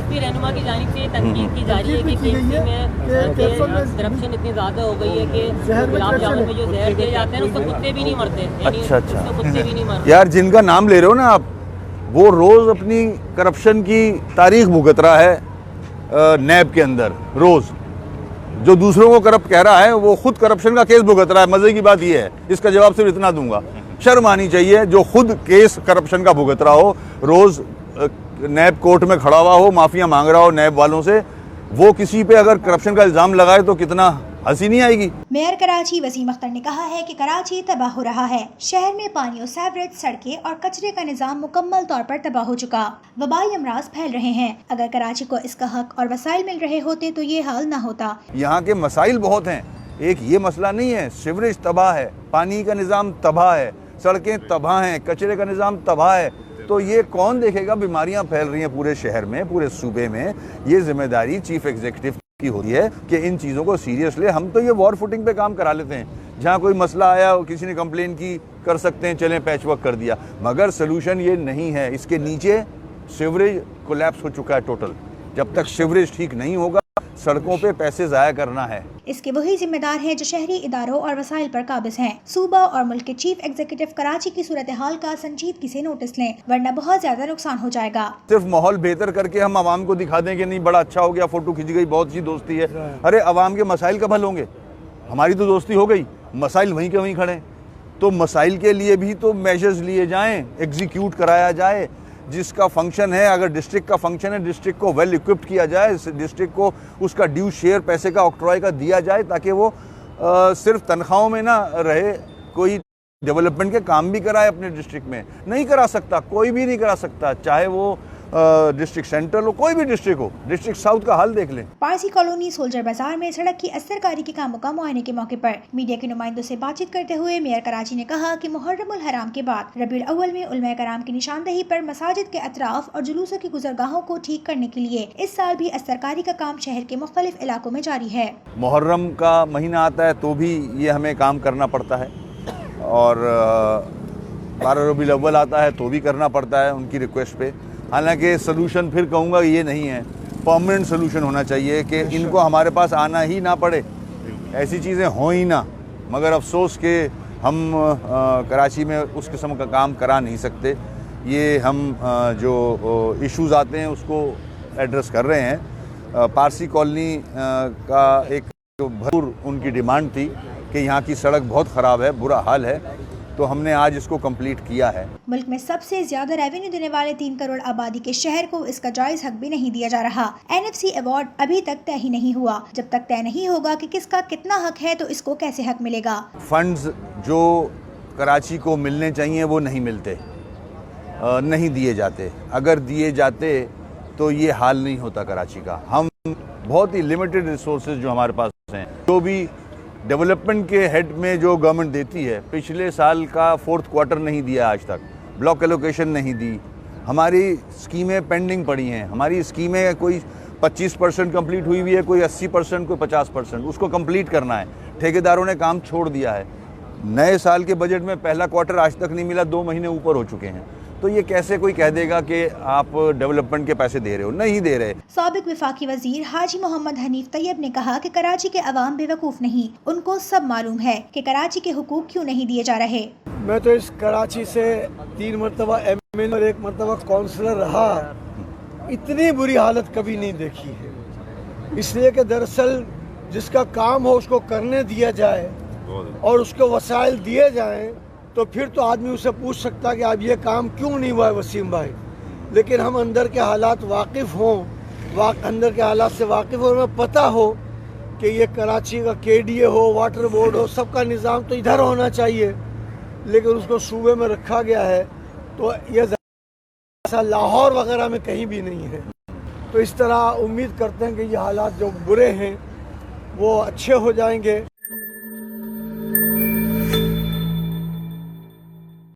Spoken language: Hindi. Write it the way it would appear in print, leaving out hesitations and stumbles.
एसपी रहनुमा की जानिब से तनकीद की जा रही है कि केएमसी में करप्शन इतनी ज़्यादा हो गई है कि गुलाब जामुन में जो जहर दिए जाते हैं उससे कुत्ते भी नहीं मरते। अच्छा उससे कुत्ते भी नहीं मरते। यार जिनका नाम ले रहे हो ना आप, वो रोज़ अपनी करप्शन की तारीख भुगत रहा है नैब के अंदर। रोज़ जो दूसरों को करप्ट कह रहा है वो खुद करप्शन का केस भुगत रहा है। मजे की बात ये है, इसका जवाब सिर्फ इतना दूंगा, शर्म आनी चाहिए जो खुद केस करप्शन का भुगत रहा हो, रोज नैब कोर्ट में खड़ा हुआ हो, माफिया मांग रहा हो नैब वालों से, वो किसी पे अगर करप्शन का इल्जाम लगाए तो कितना हंसी नहीं आएगी। मेयर कराची वसीम अख्तर ने कहा है कि कराची तबाह हो रहा है। शहर में पानी और सीवरेज, सड़कें और कचरे का निजाम मुकम्मल तौर पर तबाह हो चुका। वबाई अमराज फैल रहे हैं। अगर कराची को इसका हक और वसाइल मिल रहे होते तो ये हाल न होता। यहाँ के मसाइल बहुत हैं, एक ये मसला नहीं है। सीवरेज तबाह है, पानी का निज़ाम तबाह है, सड़कें तबाह हैं, कचरे का निज़ाम तबाह है। तो ये कौन देखेगा? बीमारियां फैल रही हैं पूरे शहर में, पूरे सूबे में। ये जिम्मेदारी चीफ एग्जीक्यूटिव की होती है कि इन चीज़ों को सीरियस ले। हम तो ये वॉर फुटिंग पे काम करा लेते हैं, जहाँ कोई मसला आया, किसी ने कंप्लेन की, कर सकते हैं, चलें पैच वर्क कर दिया, मगर सोल्यूशन ये नहीं है। इसके नीचे सीवरेज कोलैप्स हो चुका है टोटल। जब तक सीवरेज ठीक नहीं होगा, सड़कों पे पैसे ज़ाया करना है। इसके वही जिम्मेदार हैं जो शहरी इदारों और वसाइल पर काबिज हैं। सूबा और मुल्क के चीफ एग्जीक्यूटिव कराची की सूरत हाल का संजीदगी से नोटिस लें, वरना बहुत ज्यादा नुकसान हो जाएगा। सिर्फ माहौल बेहतर करके हम आवाम को दिखा दें कि नहीं बड़ा अच्छा हो गया, फोटो खींच गई, बहुत सी दोस्ती है। अरे आवाम के मसाइल कब हल होंगे? हमारी तो दोस्ती हो गई, मसाइल वहीं के वहीं खड़े। तो मसाइल के लिए भी तो मेजर्स लिए जाएं, एग्जीक्यूट कराया जाए। जिसका फंक्शन है, अगर डिस्ट्रिक्ट का फंक्शन है, डिस्ट्रिक्ट को वेल इक्विप्ड किया जाए, डिस्ट्रिक्ट को उसका ड्यू शेयर पैसे का ऑक्ट्रॉय का दिया जाए, ताकि वो सिर्फ तनख्वाहों में ना रहे, कोई डेवलपमेंट के काम भी कराए अपने डिस्ट्रिक्ट में। नहीं करा सकता, कोई भी नहीं करा सकता, चाहे वो डिस्ट्रिक्ट सेंट्रल हो, कोई भी डिस्ट्रिक्ट हो। डिस्ट्रिक्ट साउथ का हाल देख लें। पारसी कॉलोनी सोल्जर बाजार में सड़क की असरकारी के कामों का मुआयने के मौके पर मीडिया के नुमाइंदों से बातचीत करते हुए मेयर कराची ने कहा कि मुहर्रमुल हराम के बाद रबीउल अव्वल में उलमाए कराम की निशानदेही पर मसाजिद के अतराफ और जुलूसों की गुजरगाहों को ठीक करने के लिए इस साल भी असरकारी का काम शहर के मुख्तलिफ इलाकों में जारी है। मुहर्रम का महीना आता है तो भी ये हमें काम करना पड़ता है, और 12 रबीउल अव्वल आता है तो भी करना पड़ता है उनकी रिक्वेस्ट पे। हालांकि सलूशन फिर कहूँगा ये नहीं है, परमानेंट सलूशन होना चाहिए कि इनको हमारे पास आना ही ना पड़े, ऐसी चीज़ें हों ही ना। मगर अफसोस के हम कराची में उस किस्म का काम करा नहीं सकते। ये हम जो इश्यूज़ आते हैं उसको एड्रेस कर रहे हैं। पारसी कॉलोनी का एक भरपूर उनकी डिमांड थी कि यहाँ की सड़क बहुत ख़राब है, बुरा हाल है, तो हमने आज इसको कंप्लीट किया है। मुल्क में सबसे ज्यादा रेवेन्यू देने वाले 3 करोड़ आबादी के शहर को इसका जायज हक भी नहीं दिया जा रहा। NFC अवार्ड अभी तक तय ही नहीं हुआ। जब तक तय नहीं होगा कि किसका कितना हक है तो इसको कैसे हक मिलेगा। फंड्स जो कराची को मिलने चाहिए वो नहीं मिलते, नहीं दिए जाते। अगर दिए जाते तो ये हाल नहीं होता कराची का। हम बहुत ही लिमिटेड रिसोर्सेज जो हमारे पास हैं, जो भी डेवलपमेंट के हेड में जो गवर्नमेंट देती है, पिछले साल का 4th क्वार्टर नहीं दिया आज तक, ब्लॉक एलोकेशन नहीं दी। हमारी स्कीमें पेंडिंग पड़ी हैं। हमारी स्कीमें कोई 25% कंप्लीट हुई है, कोई 80%, कोई 50%, उसको कंप्लीट करना है। ठेकेदारों ने काम छोड़ दिया है। नए साल के बजट में पहला क्वार्टर आज तक नहीं मिला, 2 महीने ऊपर हो चुके हैं। तो ये कैसे कोई कह देगा कि आप डेवलपमेंट के पैसे दे रहे हो? नहीं दे रहे। साबिक वफाकी वजीर हाजी मोहम्मद हनीफ तैयब ने कहा कि कराची के अवाम बेवकूफ़ नहीं, उनको सब मालूम है कि कराची के हुकूक क्यों नहीं दिए जा रहे। मैं तो इस कराची से 3 मरतबा MLA और 1 मरतबा काउंसलर रहा, इतनी बुरी हालत कभी नहीं देखी है। इसलिए कि दरअसल जिसका काम हो उसको करने दिया जाए और उसको वसाइल दिए जाएं, तो फिर तो आदमी उससे पूछ सकता है कि अब ये काम क्यों नहीं हुआ है वसीम भाई। लेकिन हम अंदर के हालात वाकिफ़ हों, अंदर के हालात से वाकिफ़ हो, हमें पता हो कि ये कराची का KDA हो, वाटर बोर्ड हो, सबका निज़ाम तो इधर होना चाहिए, लेकिन उसको सूबे में रखा गया है। तो ये ऐसा लाहौर वगैरह में कहीं भी नहीं है। तो इस तरह उम्मीद करते हैं कि ये हालात जो बुरे हैं वो अच्छे हो जाएंगे।